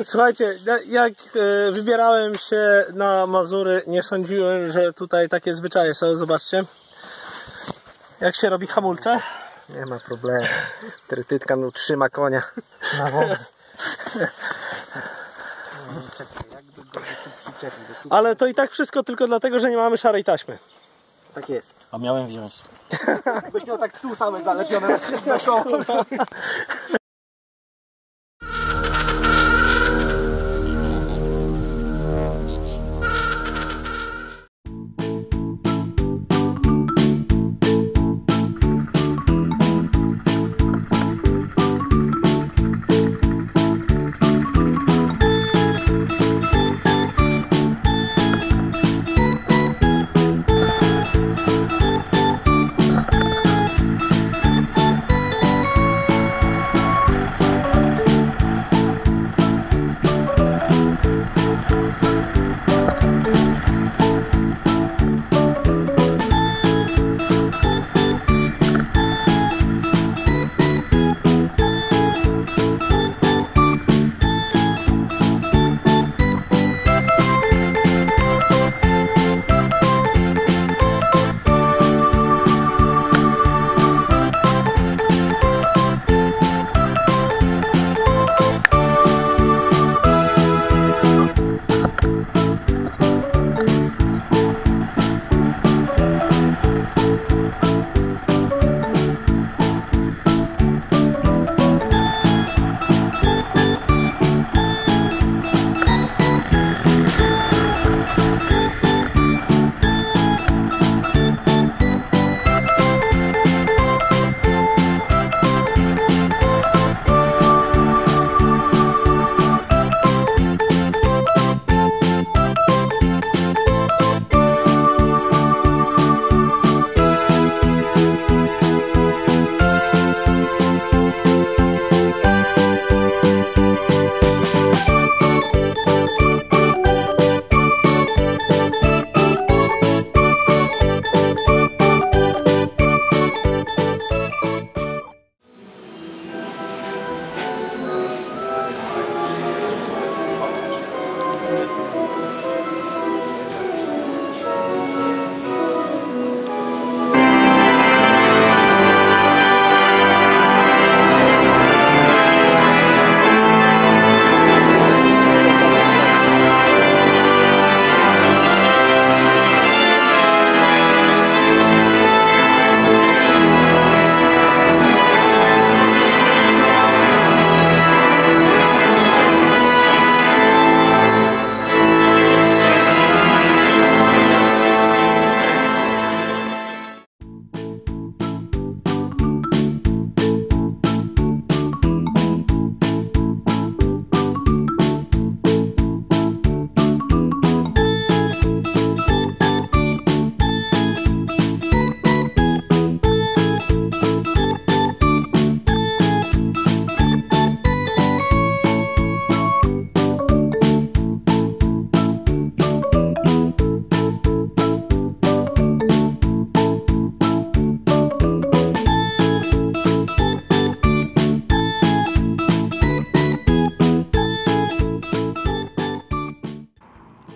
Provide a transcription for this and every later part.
Słuchajcie, jak wybierałem się na Mazury, nie sądziłem, że tutaj takie zwyczaje są. Zobaczcie, jak się robi hamulce. Nie ma problemu. Trytytka no trzyma konia na wodze. Ale to i tak wszystko tylko dlatego, że nie mamy szarej taśmy. Tak jest. A miałem wziąć. Byś miał tak tu same zalepione na koło.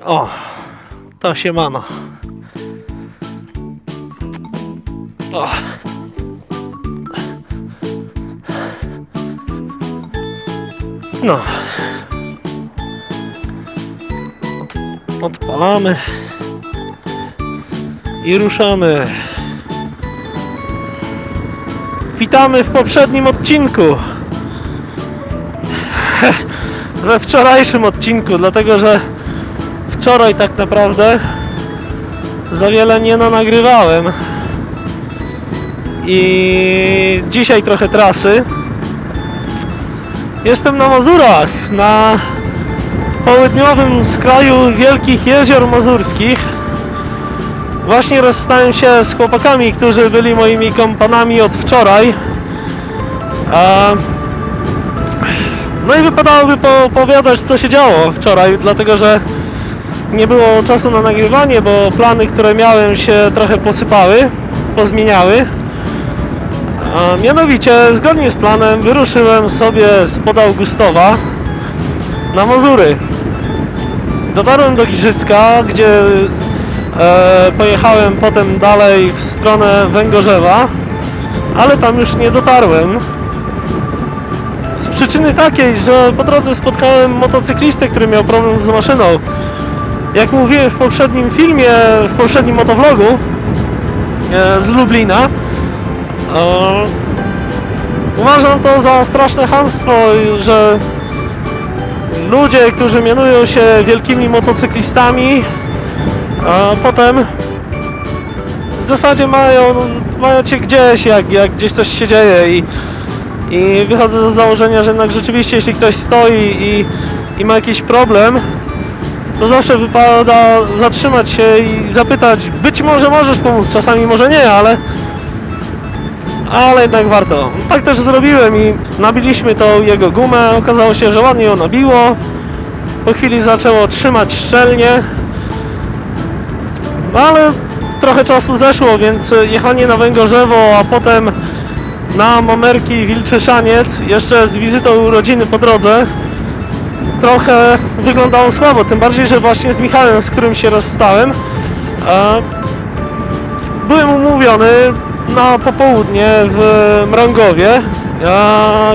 O, to siemano. O. No. Odpalamy i ruszamy. Witamy w poprzednim odcinku. We wczorajszym odcinku, dlatego że wczoraj tak naprawdę za wiele nie nagrywałem i dzisiaj trochę trasy. Jestem na Mazurach, na południowym skraju Wielkich Jezior Mazurskich. Właśnie rozstałem się z chłopakami, którzy byli moimi kompanami od wczoraj. No i wypadałoby poopowiadać, co się działo wczoraj, dlatego że nie było czasu na nagrywanie, bo plany, które miałem, się trochę posypały, pozmieniały. Mianowicie, zgodnie z planem, wyruszyłem sobie spod Augustowa na Mazury. Dotarłem do Giżycka, gdzie pojechałem potem dalej w stronę Węgorzewa, ale tam już nie dotarłem. Z przyczyny takiej, że po drodze spotkałem motocyklistę, który miał problem z maszyną. Jak mówiłem w poprzednim filmie, w poprzednim motovlogu z Lublina, uważam to za straszne chamstwo, że ludzie, którzy mianują się wielkimi motocyklistami, a potem w zasadzie mają cię gdzieś, jak gdzieś coś się dzieje i wychodzę z założenia, że jednak rzeczywiście jeśli ktoś stoi i ma jakiś problem, to zawsze wypada zatrzymać się i zapytać, być może możesz pomóc, czasami może nie, ale jednak warto. Tak też zrobiłem i nabiliśmy tą jego gumę, okazało się, że ładnie ją nabiło. Po chwili zaczęło trzymać szczelnie, ale trochę czasu zeszło, więc jechanie na Węgorzewo, a potem na Mamerki, Wilczyszaniec, jeszcze z wizytą u rodziny po drodze, trochę wyglądało słabo, tym bardziej, że właśnie z Michałem, z którym się rozstałem, byłem umówiony na popołudnie w Mrągowie.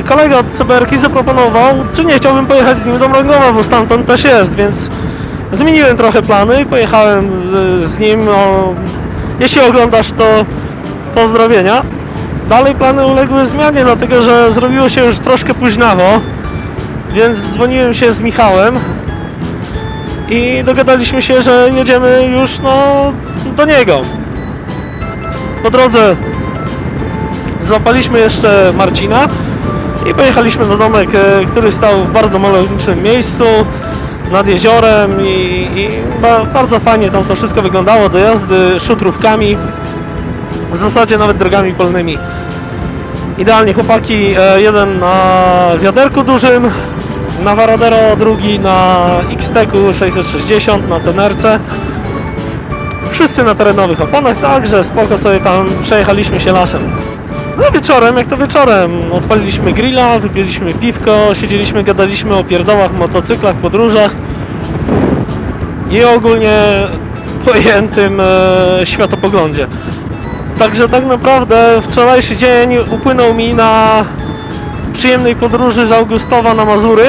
Kolega od CBR-ki zaproponował, czy nie chciałbym pojechać z nim do Mrągowa, bo stamtąd też jest, więc zmieniłem trochę plany i pojechałem z nim. Jeśli oglądasz, to pozdrowienia. Dalej plany uległy zmianie, dlatego że zrobiło się już troszkę późnawo, więc dzwoniłem się z Michałem i dogadaliśmy się, że jedziemy już do niego. Po drodze złapaliśmy jeszcze Marcina i pojechaliśmy do domek, który stał w bardzo malowniczym miejscu nad jeziorem i bardzo fajnie tam to wszystko wyglądało, dojazdy szutrówkami, w zasadzie nawet drogami polnymi. Idealnie chłopaki, jeden na wiaderku dużym, na Varadero, drugi na X-Techu 660 na Tenerce. Wszyscy na terenowych oponach, także spoko sobie tam przejechaliśmy się lasem. No wieczorem, jak to wieczorem, odpaliliśmy grilla, wypiliśmy piwko, siedzieliśmy, gadaliśmy o pierdołach, motocyklach, podróżach i ogólnie pojętym światopoglądzie. Także tak naprawdę wczorajszy dzień upłynął mi na przyjemnej podróży z Augustowa na Mazury.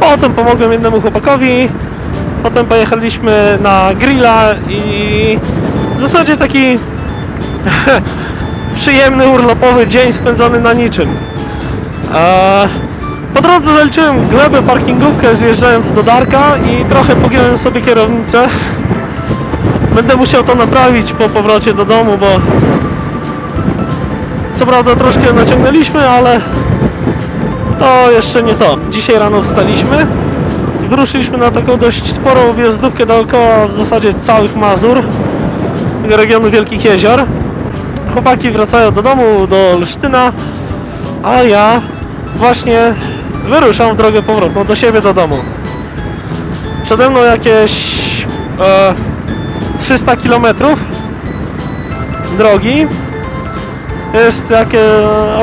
Potem pomogłem jednemu chłopakowi, potem pojechaliśmy na grilla i w zasadzie taki przyjemny, urlopowy dzień spędzony na niczym. Po drodze zaliczyłem glebę, parkingówkę zjeżdżając do Darka i trochę pogiąłem sobie kierownicę. Będę musiał to naprawić po powrocie do domu, bo co prawda troszkę naciągnęliśmy, ale to jeszcze nie to. Dzisiaj rano wstaliśmy i wyruszyliśmy na taką dość sporą wjazdówkę dookoła w zasadzie całych Mazur, tego regionu Wielkich Jezior. Chłopaki wracają do domu, do Olsztyna, a ja właśnie wyruszam w drogę powrotną do siebie, do domu. Przede mną jakieś 300 km drogi. Jest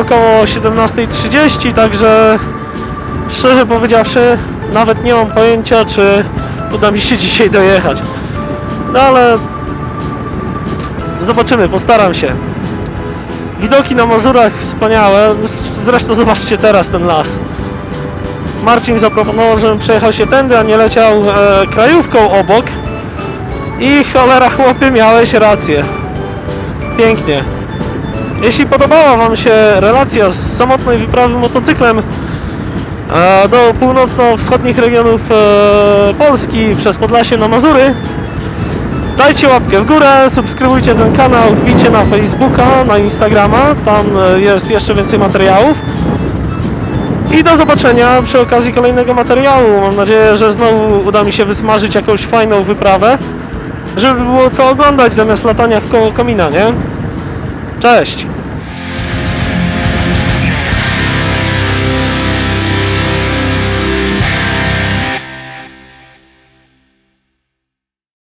około 17:30, także szczerze powiedziawszy nawet nie mam pojęcia, czy uda mi się dzisiaj dojechać. No ale zobaczymy, postaram się. Widoki na Mazurach wspaniałe, zresztą zobaczcie teraz ten las. Marcin zaproponował, żebym przejechał się tędy, a nie leciał krajówką obok. I cholera chłopie, miałeś rację. Pięknie. Jeśli podobała Wam się relacja z samotnej wyprawy motocyklem do północno-wschodnich regionów Polski przez Podlasie na Mazury, dajcie łapkę w górę, subskrybujcie ten kanał, wbijcie na Facebooka, na Instagrama, tam jest jeszcze więcej materiałów. I do zobaczenia przy okazji kolejnego materiału. Mam nadzieję, że znowu uda mi się wysmażyć jakąś fajną wyprawę, żeby było co oglądać zamiast latania w koło komina, nie? Cześć!